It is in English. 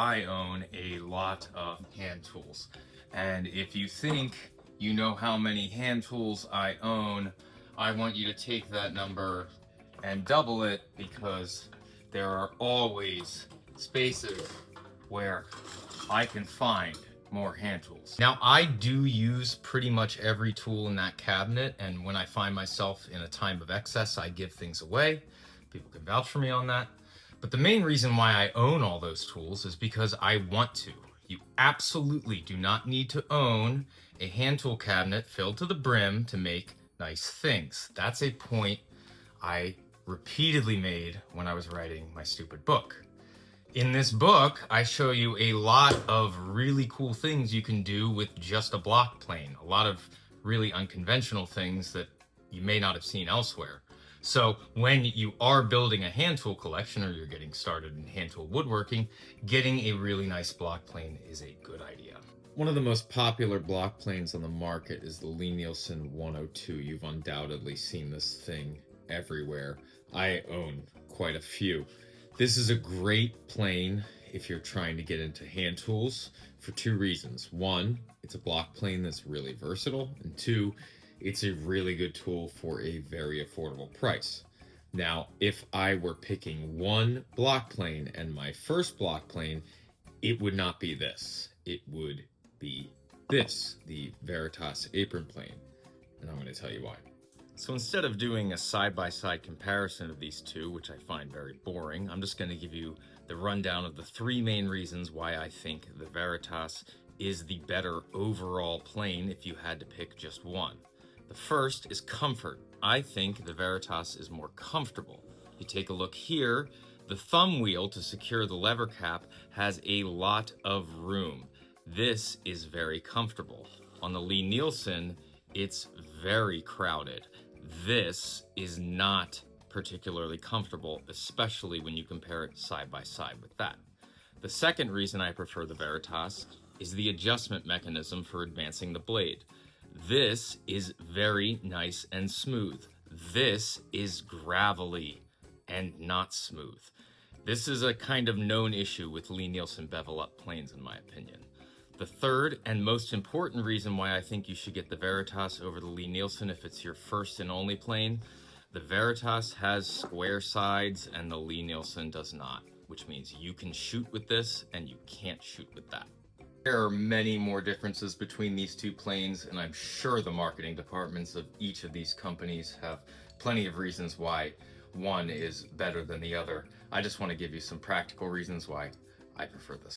I own a lot of hand tools, and if you think you know how many hand tools I own, I want you to take that number and double it, because there are always spaces where I can find more hand tools. Now, I do use pretty much every tool in that cabinet, and when I find myself in a time of excess, I give things away. People can vouch for me on that. But the main reason why I own all those tools is because I want to. You absolutely do not need to own a hand tool cabinet filled to the brim to make nice things. That's a point I repeatedly made when I was writing my stupid book. In this book, I show you a lot of really cool things you can do with just a block plane. A lot of really unconventional things that you may not have seen elsewhere. So when you are building a hand tool collection, or you're getting started in hand tool woodworking, getting a really nice block plane is a good idea. One of the most popular block planes on the market is the Lie Nielsen 102. You've undoubtedly seen this thing everywhere. I own quite a few. This is a great plane if you're trying to get into hand tools for two reasons. One, it's a block plane that's really versatile, and two, it's a really good tool for a very affordable price. Now, if I were picking one block plane and my first block plane, it would not be this. It would be this, the Veritas apron plane. And I'm going to tell you why. So instead of doing a side-by-side comparison of these two, which I find very boring, I'm just going to give you the rundown of the three main reasons why I think the Veritas is the better overall plane if you had to pick just one. The first is comfort. I think the Veritas is more comfortable. You take a look here, the thumb wheel to secure the lever cap has a lot of room. This is very comfortable. On the Lie Nielsen, it's very crowded. This is not particularly comfortable, especially when you compare it side by side with that. The second reason I prefer the Veritas is the adjustment mechanism for advancing the blade. This is very nice and smooth. This is gravelly and not smooth. This is a kind of known issue with Lie Nielsen bevel up planes, in my opinion. The third and most important reason why I think you should get the Veritas over the Lie Nielsen if it's your first and only plane, the Veritas has square sides and the Lie Nielsen does not, which means you can shoot with this and you can't shoot with that. There are many more differences between these two planes, and I'm sure the marketing departments of each of these companies have plenty of reasons why one is better than the other. I just want to give you some practical reasons why I prefer this.